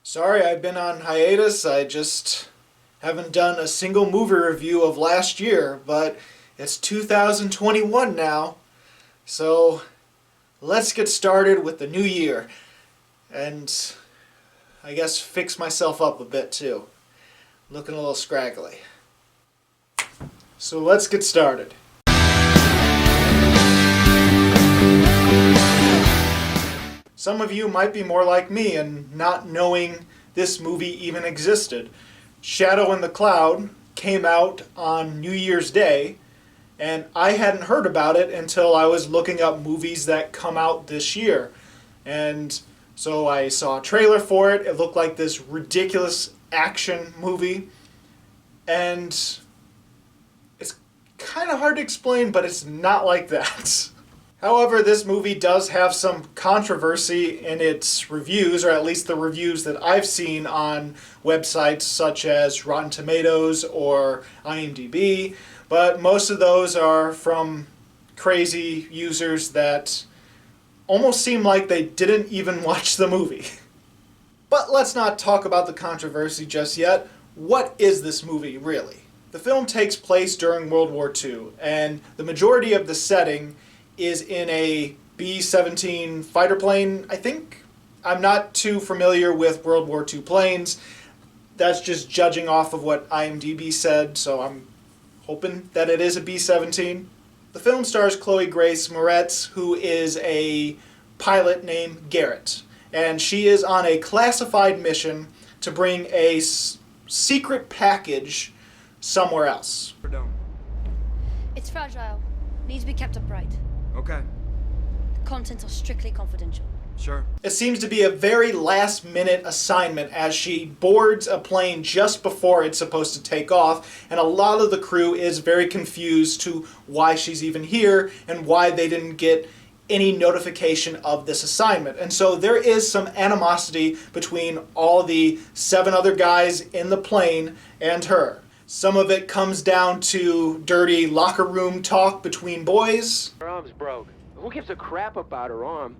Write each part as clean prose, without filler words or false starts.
Sorry, I've been on hiatus. I just haven't done a single movie review of last year, but it's 2021 now. So let's get started with the new year. And I guess fix myself up a bit too. Looking a little scraggly. So let's get started. Some of you might be more like me and not knowing this movie even existed. Shadow in the Cloud came out on New Year's Day, and I hadn't heard about it until I was looking up movies that come out this year. And so I saw a trailer for it. It looked like this ridiculous action movie. And it's kind of hard to explain, but it's not like that. However, this movie does have some controversy in its reviews, or at least the reviews that I've seen on websites such as Rotten Tomatoes or IMDb, but most of those are from crazy users that almost seem like they didn't even watch the movie. But let's not talk about the controversy just yet. What is this movie, really? The film takes place during World War II, and the majority of the setting is in a B-17 fighter plane, I think. I'm not too familiar with World War II planes. That's just judging off of what IMDb said, so I'm hoping that it is a B-17. The film stars Chloe Grace Moretz, who is a pilot named Garrett, and she is on a classified mission to bring a secret package somewhere else. It's fragile. Needs to be kept upright. Okay. The contents are strictly confidential. Sure. It seems to be a very last-minute assignment as she boards a plane just before it's supposed to take off, and a lot of the crew is very confused to why she's even here and why they didn't get any notification of this assignment. And so there is some animosity between all the 7 other guys in the plane and her. Some of it comes down to dirty locker room talk between boys. Her arm's broke. Who gives a crap about her arm?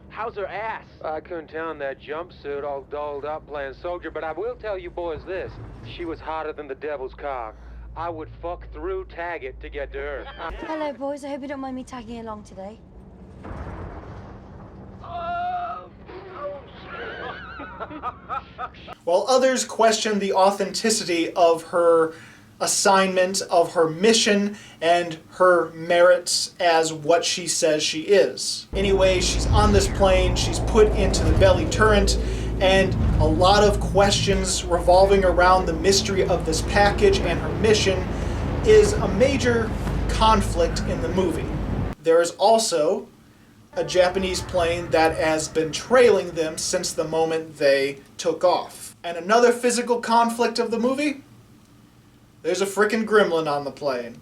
How's her ass? I couldn't tell in that jumpsuit all dolled up playing soldier, but I will tell you boys this. She was hotter than the devil's cock. I would fuck through Taggart to get to her. Hello, boys. I hope you don't mind me tagging along today. While others question the authenticity of her assignment, of her mission, and her merits as what she says she is. Anyway, she's on this plane, she's put into the belly turret, and a lot of questions revolving around the mystery of this package and her mission is a major conflict in the movie. There is also a Japanese plane that has been trailing them since the moment they took off. And another physical conflict of the movie? There's a frickin' gremlin on the plane.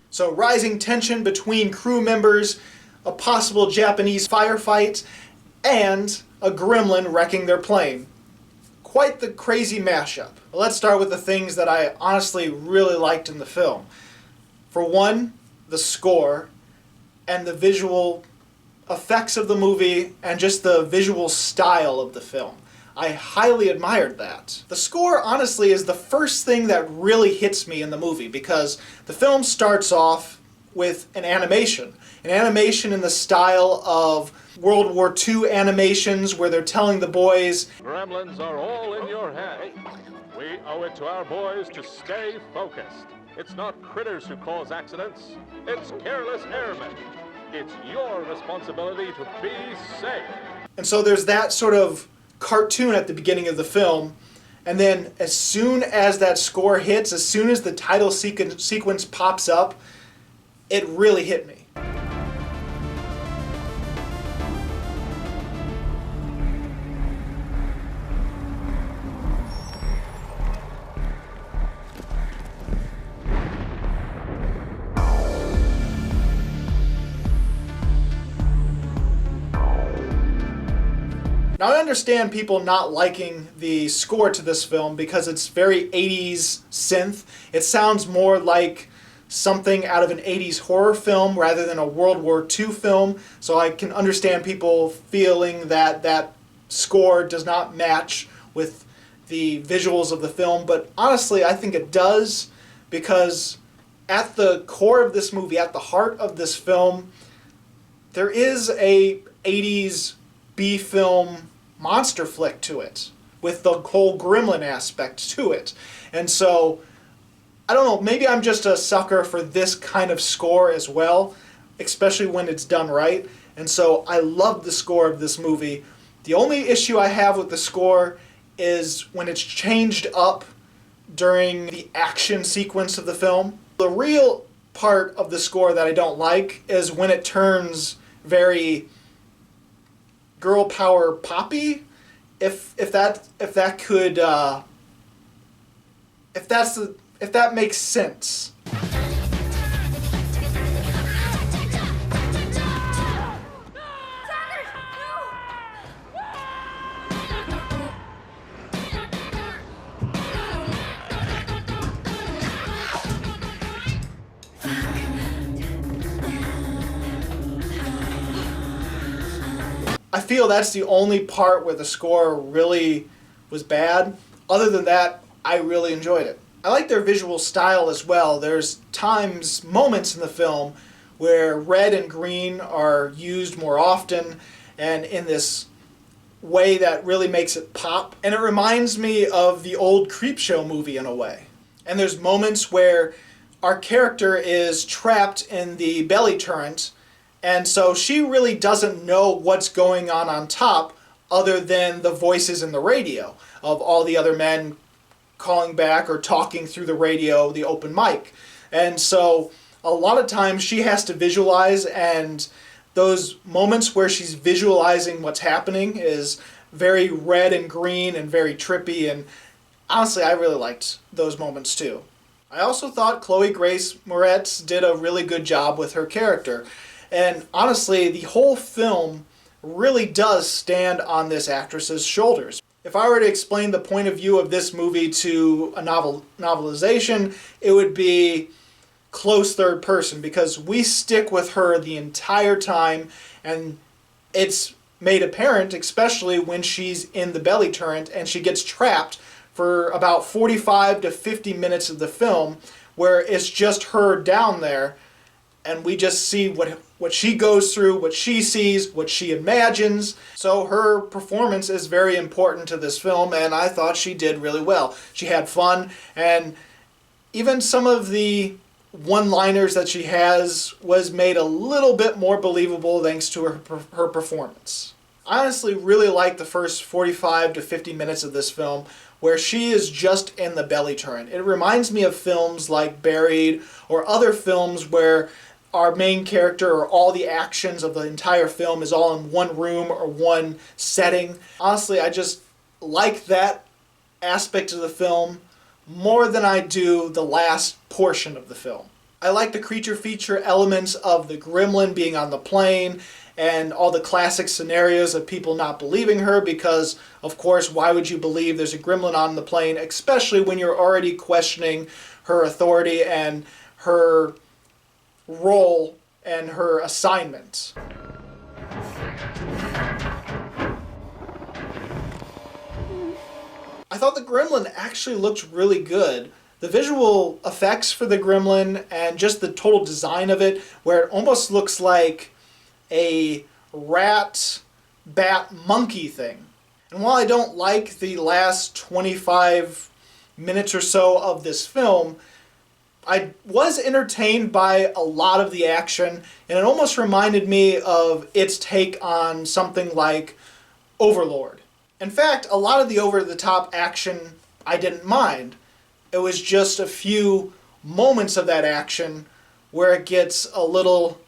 So rising tension between crew members, a possible Japanese firefight, and a gremlin wrecking their plane. Quite the crazy mashup. Let's start with the things that I honestly really liked in the film. For one, the score and the visual effects of the movie and just the visual style of the film. I highly admired that. The score, honestly, is the first thing that really hits me in the movie because the film starts off with an animation. An animation in the style of World War II animations where they're telling the boys, Gremlins are all in your head. We owe it to our boys to stay focused. It's not critters who cause accidents. It's careless airmen. It's your responsibility to be safe. And so there's that sort of cartoon at the beginning of the film, and then as soon as that score hits, as soon as the title sequence pops up, it really hit me. Now I understand people not liking the score to this film because it's very 80s synth. It sounds more like something out of an 80s horror film rather than a World War II film, so I can understand people feeling that that score does not match with the visuals of the film, but honestly I think it does, because at the core of this movie, at the heart of this film, there is a 80s B-film monster flick to it, with the whole gremlin aspect to it. And so, I don't know, maybe I'm just a sucker for this kind of score as well, especially when it's done right. And so I love the score of this movie. The only issue I have with the score is when it's changed up during the action sequence of the film. The real part of the score that I don't like is when it turns very girl power poppy. If that makes sense. I feel that's the only part where the score really was bad. Other than that, I really enjoyed it. I like their visual style as well. There's moments in the film where red and green are used more often and in this way that really makes it pop. And it reminds me of the old Creepshow movie in a way. And there's moments where our character is trapped in the belly turret, and so she really doesn't know what's going on top other than the voices in the radio of all the other men calling back or talking through the radio, the open mic. And so a lot of times she has to visualize, and those moments where she's visualizing what's happening is very red and green and very trippy, and honestly I really liked those moments too. I also thought Chloe Grace Moretz did a really good job with her character. And honestly, the whole film really does stand on this actress's shoulders. If I were to explain the point of view of this movie to a novelization, it would be close third person, because we stick with her the entire time, and it's made apparent, especially when she's in the belly turret and she gets trapped for about 45 to 50 minutes of the film, where it's just her down there, and we just see what she goes through, what she sees, what she imagines. So her performance is very important to this film, and I thought she did really well. She had fun, and even some of the one-liners that she has was made a little bit more believable thanks to her performance. I honestly really like the first 45 to 50 minutes of this film, where she is just in the belly turret. It reminds me of films like Buried or other films where our main character, or all the actions of the entire film, is all in one room or one setting. Honestly, I just like that aspect of the film more than I do the last portion of the film. I like the creature feature elements of the gremlin being on the plane and all the classic scenarios of people not believing her, because of course why would you believe there's a gremlin on the plane, especially when you're already questioning her authority and her role and her assignment. I thought the gremlin actually looked really good. The visual effects for the gremlin and just the total design of it, where it almost looks like a rat, bat, monkey thing. And while I don't like the last 25 minutes or so of this film, I was entertained by a lot of the action, and it almost reminded me of its take on something like Overlord. In fact, a lot of the over-the-top action I didn't mind. It was just a few moments of that action where it gets a little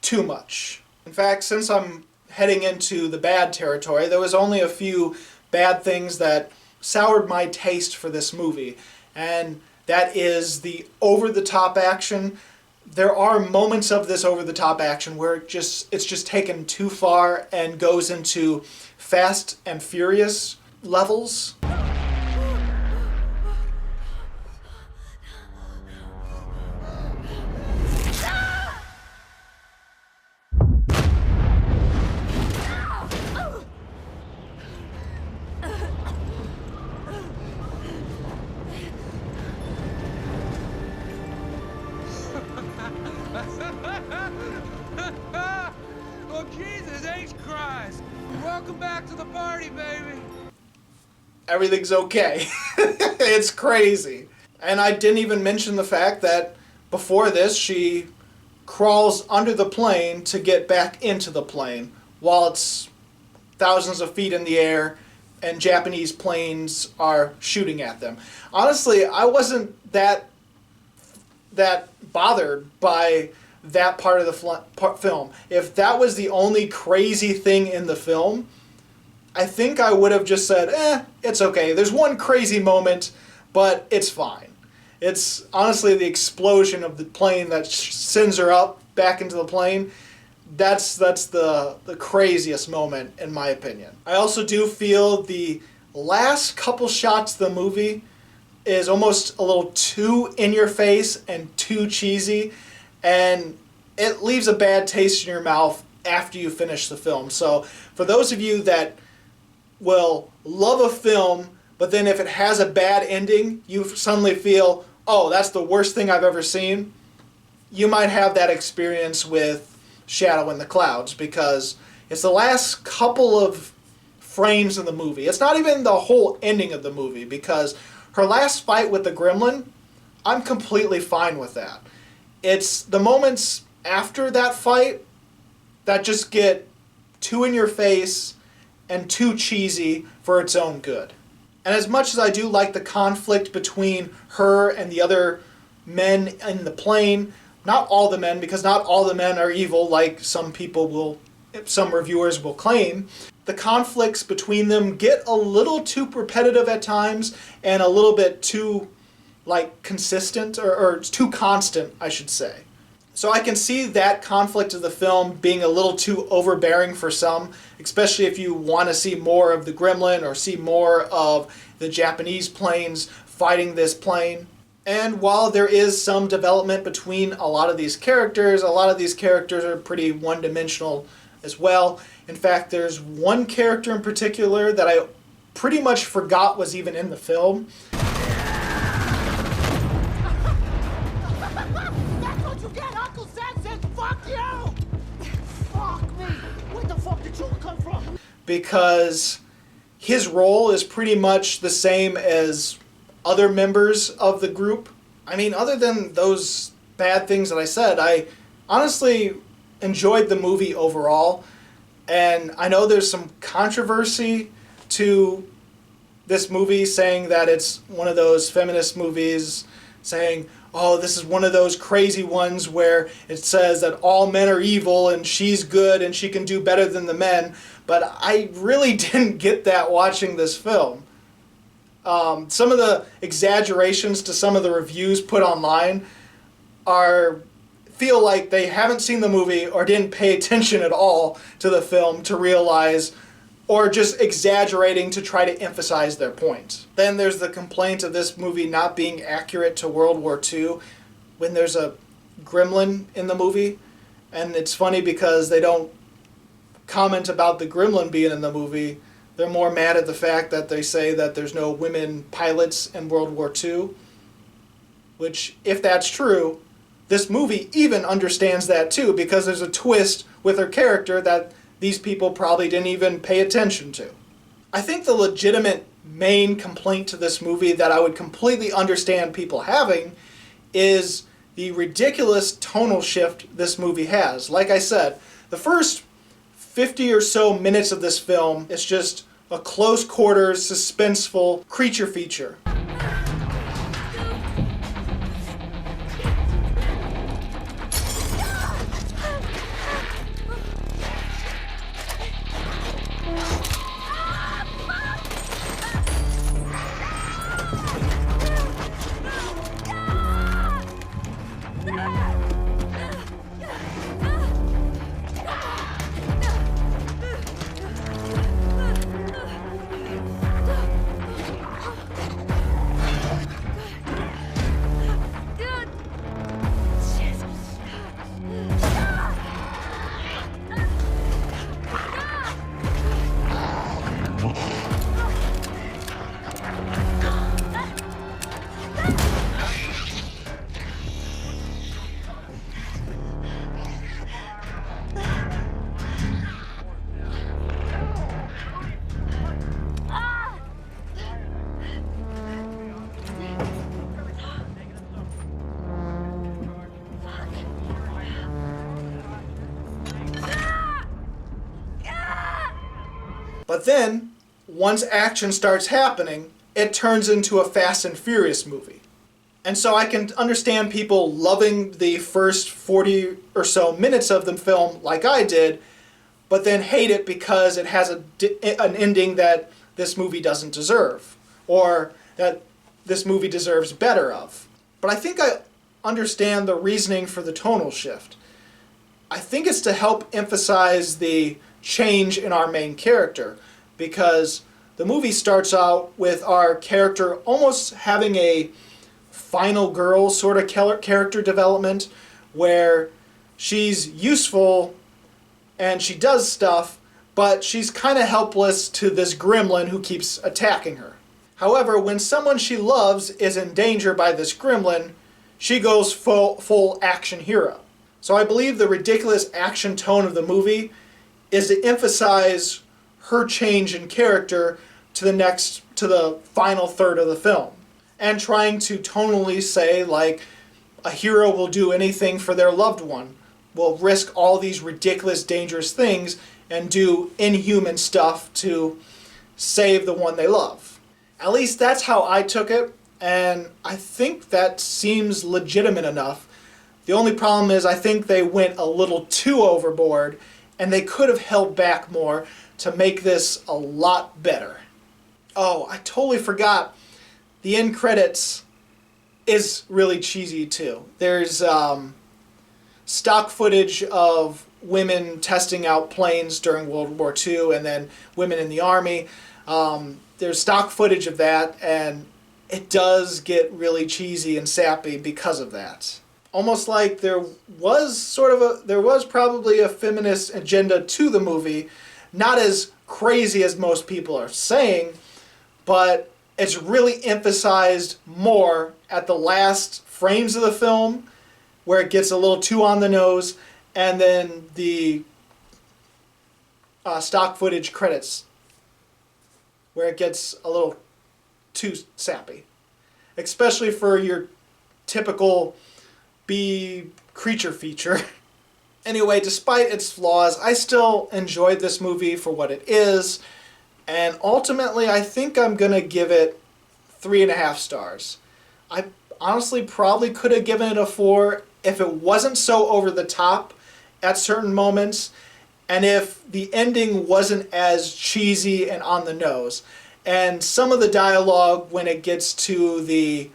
too much. In fact, since I'm heading into the bad territory, there was only a few bad things that soured my taste for this movie, and that is the over-the-top action. There are moments of this over-the-top action where it's just taken too far and goes into Fast and Furious levels. Oh, Jesus H. Christ! Welcome back to the party, baby! Everything's okay. It's crazy. And I didn't even mention the fact that before this, she crawls under the plane to get back into the plane while it's thousands of feet in the air and Japanese planes are shooting at them. Honestly, I wasn't that bothered by that part of the film. If that was the only crazy thing in the film, I think I would have just said, it's okay. There's one crazy moment, but it's fine. It's honestly the explosion of the plane that sends her up back into the plane. That's the craziest moment, in my opinion. I also do feel the last couple shots of the movie is almost a little too in your face and too cheesy, and it leaves a bad taste in your mouth after you finish the film. So for those of you that will love a film, but then if it has a bad ending, you suddenly feel, oh, that's the worst thing I've ever seen, you might have that experience with Shadow in the Clouds, because it's the last couple of frames of the movie. It's not even the whole ending of the movie, because her last fight with the gremlin, I'm completely fine with that. It's the moments after that fight that just get too in your face and too cheesy for its own good. And as much as I do like the conflict between her and the other men in the plane, not all the men, because not all the men are evil like some reviewers will claim, the conflicts between them get a little too repetitive at times and a little bit too consistent, or too constant, I should say. So I can see that conflict of the film being a little too overbearing for some, especially if you want to see more of the gremlin or see more of the Japanese planes fighting this plane. And while there is some development between a lot of these characters are pretty one-dimensional as well. In fact, there's one character in particular that I pretty much forgot was even in the film. That's what you get! Uncle Sam says fuck you! Fuck me! Where the fuck did you come from? Because his role is pretty much the same as other members of the group. I mean, other than those bad things that I said, I honestly enjoyed the movie overall. And I know there's some controversy to this movie, saying that it's one of those feminist movies, saying, oh, this is one of those crazy ones where it says that all men are evil and she's good and she can do better than the men. But I really didn't get that watching this film. Some of the exaggerations to some of the reviews put online feel like they haven't seen the movie or didn't pay attention at all to the film to realize, or just exaggerating to try to emphasize their point. Then there's the complaint of this movie not being accurate to World War II when there's a gremlin in the movie. And it's funny because they don't comment about the gremlin being in the movie. They're more mad at the fact that they say that there's no women pilots in World War II. Which, if that's true, this movie even understands that too, because there's a twist with her character that these people probably didn't even pay attention to. I think the legitimate main complaint to this movie that I would completely understand people having is the ridiculous tonal shift this movie has. Like I said, the first 50 or so minutes of this film is just a close quarters, suspenseful creature feature. But then, once action starts happening, it turns into a Fast and Furious movie. And so I can understand people loving the first 40 or so minutes of the film like I did, but then hate it because it has an ending that this movie doesn't deserve, or that this movie deserves better of. But I think I understand the reasoning for the tonal shift. I think it's to help emphasize the change in our main character, because the movie starts out with our character almost having a final girl sort of character development, where she's useful and she does stuff, but she's kind of helpless to this gremlin who keeps attacking her. However, when someone she loves is in danger by this gremlin, she goes full action hero. So I believe the ridiculous action tone of the movie is to emphasize her change in character to the final third of the film, and trying to tonally say, like, a hero will do anything for their loved one, will risk all these ridiculous, dangerous things, and do inhuman stuff to save the one they love. At least that's how I took it, and I think that seems legitimate enough. The only problem is I think they went a little too overboard, and they could have held back more to make this a lot better. Oh, I totally forgot. The end credits is really cheesy too. There's stock footage of women testing out planes during World War II, and then women in the army. There's stock footage of that, and it does get really cheesy and sappy because of that. Almost like there was probably a feminist agenda to the movie, not as crazy as most people are saying, but it's really emphasized more at the last frames of the film, where it gets a little too on the nose, and then the stock footage credits, where it gets a little too sappy. Especially for your typical B creature feature. Anyway, despite its flaws, I still enjoyed this movie for what it is, and ultimately I think I'm gonna give it 3.5 stars. I honestly probably could have given it a 4 if it wasn't so over the top at certain moments, and if the ending wasn't as cheesy and on the nose. And some of the dialogue, when it gets to the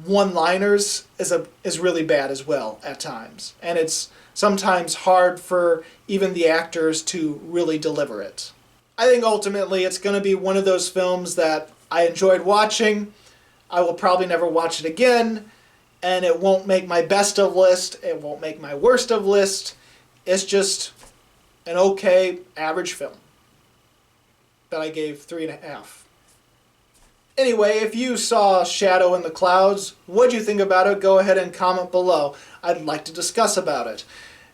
one-liners, is really bad as well at times. And it's sometimes hard for even the actors to really deliver it. I think ultimately it's going to be one of those films that I enjoyed watching. I will probably never watch it again, and it won't make my best of list, it won't make my worst of list. It's just an okay, average film that I gave 3.5. Anyway, if you saw Shadow in the Clouds, what'd you think about it? Go ahead and comment below. I'd like to discuss about it.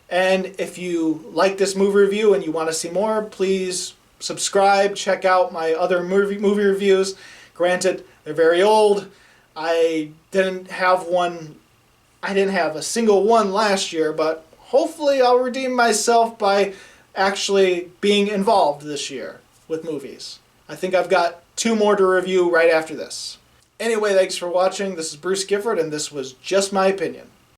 And if you like this movie review and you want to see more, please subscribe, check out my other movie reviews. Granted, they're very old. I didn't have a single one last year, but hopefully I'll redeem myself by actually being involved this year with movies. I think I've got 2 more to review right after this. Anyway, thanks for watching. This is BruceGifford, and this was Just My Opinion.